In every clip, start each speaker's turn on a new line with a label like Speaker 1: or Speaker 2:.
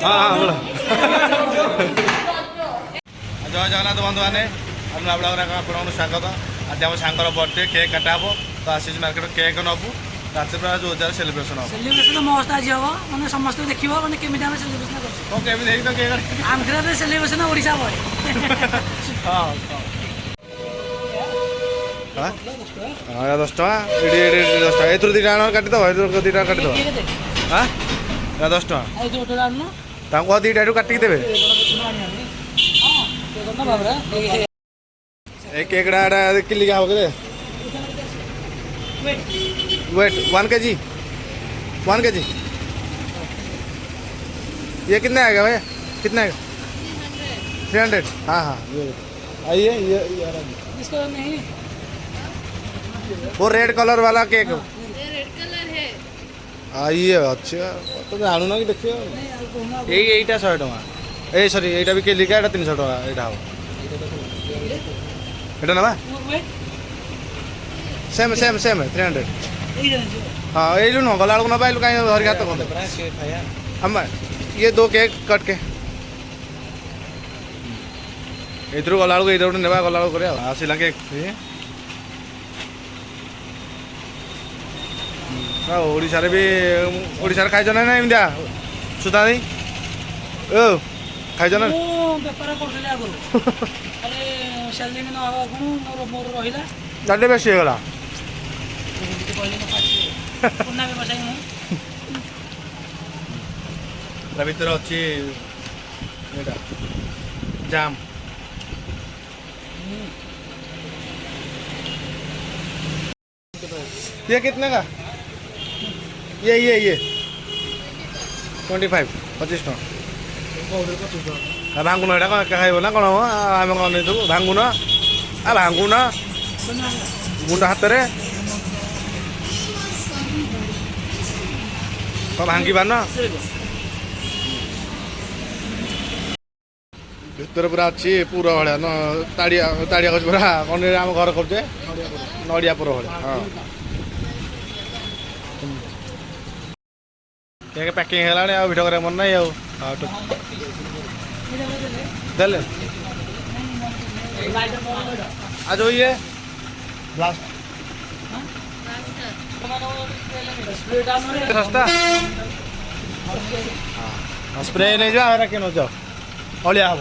Speaker 1: हाँ बोलो जय जगन्नाथ बंधु मैंने आपको स्वागत आज आम सांगर बर्थडे केक काटा हे तो आसी मार्केट केक नबू रात पूरा जोरदार सेलिब्रेशन हम
Speaker 2: सेलिब्रेशन मस्त आज हम माने समस्त देखिबो माने केमिति हम सेलिब्रेशन करछ
Speaker 1: तो केमिति हेई तो केक
Speaker 2: आंध्र रे सेलिब्रेशन ओडिसा भय
Speaker 1: हां हां हां 10 टका एडी 10 टका एथुर दिटा आन काटि दो एथुर दिटा काटि दो हां 10 टका
Speaker 2: ए जो टोला न
Speaker 1: तांको दिटा एटु काटि देबे
Speaker 2: हां ते करना बाबरा
Speaker 1: ए केकड़ा किलो क्या हो गए वेट 1 kg ये कितना आएगा भैया कितना आएगा 300 हाँ हाँ ये आइए ये
Speaker 2: इसको नहीं
Speaker 1: वो रेड कलर वाला केक
Speaker 3: रेड कलर है
Speaker 1: आइए अच्छा तो जानू ना कि देखिए यहीटा 100 टका ए सॉरी यहीटा भी किलो क्या 300 टका यहाँ हम ना सेम सेम सेम है 300 हाँ ये लू न गला ना पाइलु कहीं धरिक हाथ कौन हम ये 2 केक कट के इधर गला इधर ने गला कर आसला केक ओडिशा भी ओडिशा खाई ना ना एमती सुता नहीं ओ खाई ना
Speaker 2: बेपार करथले आगु अरे सैलरी में न आवा गुण मोर रहिला
Speaker 1: दादे बेसी हो गला
Speaker 2: पुन्ना में बसाई मु
Speaker 1: भीतर अच्छी जाम ये कितने का ये 25 टका भांगुन एटा कौन खाइब ना कौन आम कौन नहीं देव भांगुन आ भांगुन गुंड हाथ में भांगी पार भीतर पूरा अच्छी पूरा भाया न ताड़िया ताड़िया गछ पूरा कौन आम घर करे नड़िया पुर भाया हाँ केक पैकिंग है भिडियो कर मन नहीं देले आज ये लास्ट सस्ता स्प्रे नहीं जाओ कि न जाओ अलिया हम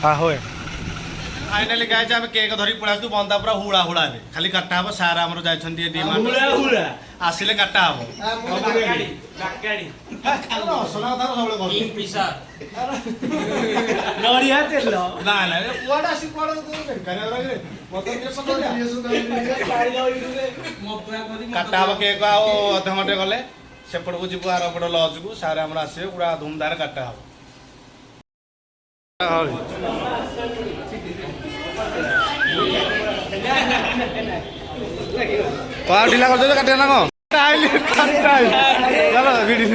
Speaker 1: हाँ हुए फाइनाली गाय आम केक धरिक पड़ा बंदा पूरा हुड़ा हुड़ा खाली काटा हम सार आम जाइए आसिले काटा हम काटा हम केक अध घंटे गले सेपट को जीव आर पट लज को सार आम आसवे पूरा धूमधाम काटा हम ढिला कर काटे ना कौन चलो वीडियो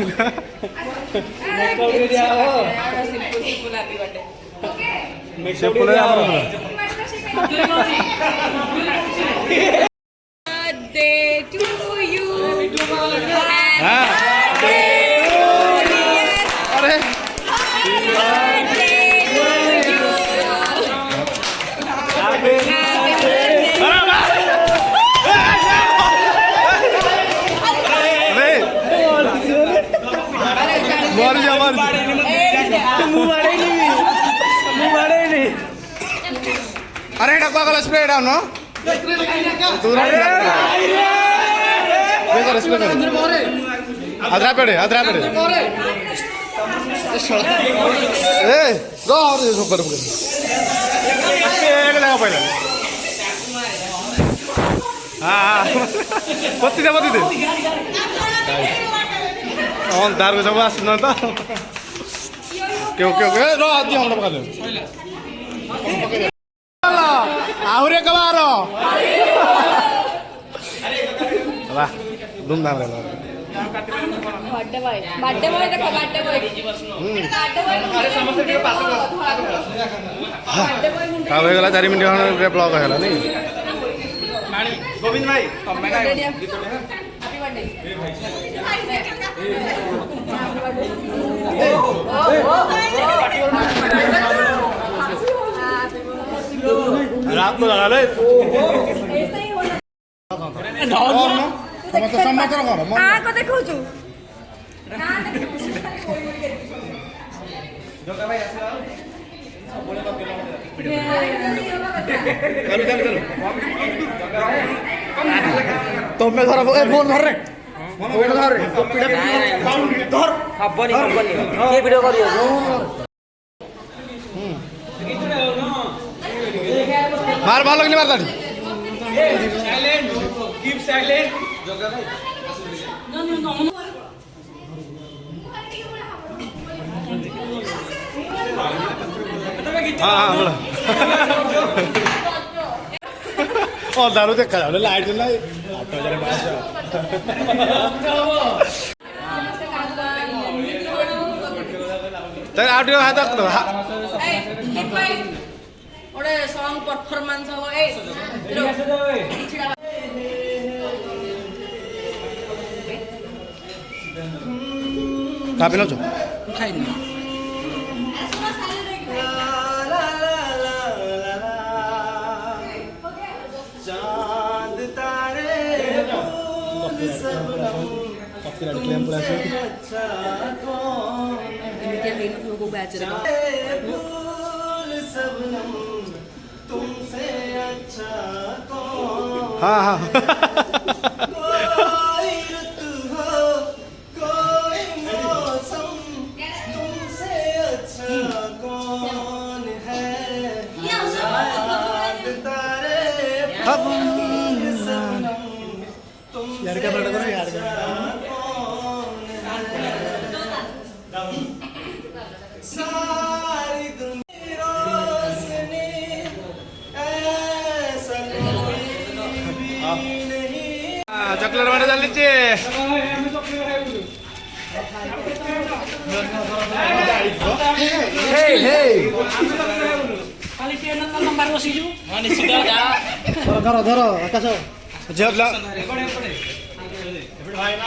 Speaker 1: अरे गला स्प्रे डाउन अदरा पेड़े हाँ पति दे दार को सब आस तो क्यों क्यों आहरी एक बार धूमधाम
Speaker 3: बर्थडे बॉय देखो बर्थडे बॉय
Speaker 1: हो गला 4 मिनट ब्लॉग है नहीं
Speaker 4: गोविंद भाई
Speaker 1: रात को लगा ले
Speaker 4: ସମସ୍ତେ ସମ୍ମତର କର
Speaker 3: କାହାକୁ ଦେଖଉଛୁ
Speaker 1: ତମେ ଧର ଏ ଫୋନ ଧର ରେ ଫୋନ ଧର ରେ ଧର
Speaker 5: ହବନି କିଏ ଭିଡିଓ କରିବ
Speaker 1: ମାର ଭଲ ଲାଗିଲେ ମାର ତାଠି ହଁ ହଁ ଅଧାରୁ ଦେଖାଯାଉନି ଲାଇଟ୍ ନାହିଁ ଆଉ ଟିକେ ହାତ
Speaker 3: ଗୋଟେ ସଙ୍ଗ ପରଫର୍ମାନ୍ସ ହବ
Speaker 1: କାପି ନଛୁ
Speaker 2: ଖାଇନି ଏମିତିଆ ହେଇନଥିବ କୋଉ ବ୍ୟାଚରେ
Speaker 1: हाँ हाँ यार क्या बड़ा करो यार सारी दुनिया रोशनी ऐसा चॉकलेट वाले चल लीजिए हे हे
Speaker 2: ଖାଲି ଟ୍ରେନ୍ ନମ୍ବର ବସିଛୁ
Speaker 1: ଧର ଧର ଆକାଶ ଝିଅ ଭାଇନା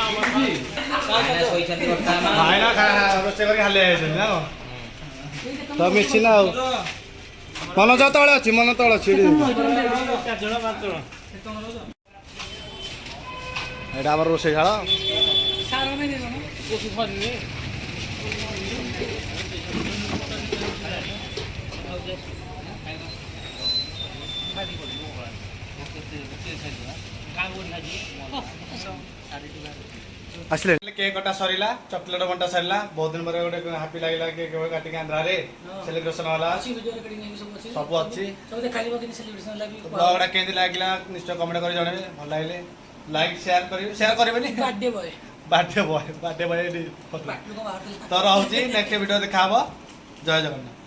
Speaker 1: ରୋଷେଇ କରି ହାଲି ଯାଇଛନ୍ତି ନା ତ ମିଶି ନା ଆଉ ମନ ଯ ତଳେ ଅଛି ମନ ତଳେ ଅଛି ଏଇଟା ଆମର ରୋଷେଇ ଶାଳ ଆସିଲେ କେକ୍ କଟା ସରିଲା ଚକଲେଟ୍ ବଣ୍ଟା ସରିଲା ବହୁତ ଦିନ ପରେ ଗୋଟେ ହାପି ଲାଗିଲା କେକ୍ କାଟିକି ଆନ୍ଧ୍ରାରେ ସେଲିବ୍ରେସନ ହେଲା ସବୁ ଅଛି ବ୍ଲଗଟା କେମିତି ଲାଗିଲା ନିଶ୍ଚୟ କମେଣ୍ଟ କରି ଜଣେଇବେ ଭଲ ଲାଗିଲେ ଲାଇକ୍ ସେୟାର କରିବେନି
Speaker 2: ବାର୍ଥଡେ ବୟ
Speaker 1: ବାର୍ଥଡେ ବୟ ତ ରହୁଛି ନେକ୍ସଟ ଭିଡ଼ିଓ ଦେଖା ହବ ଜୟ ଜଗନ୍ନାଥ।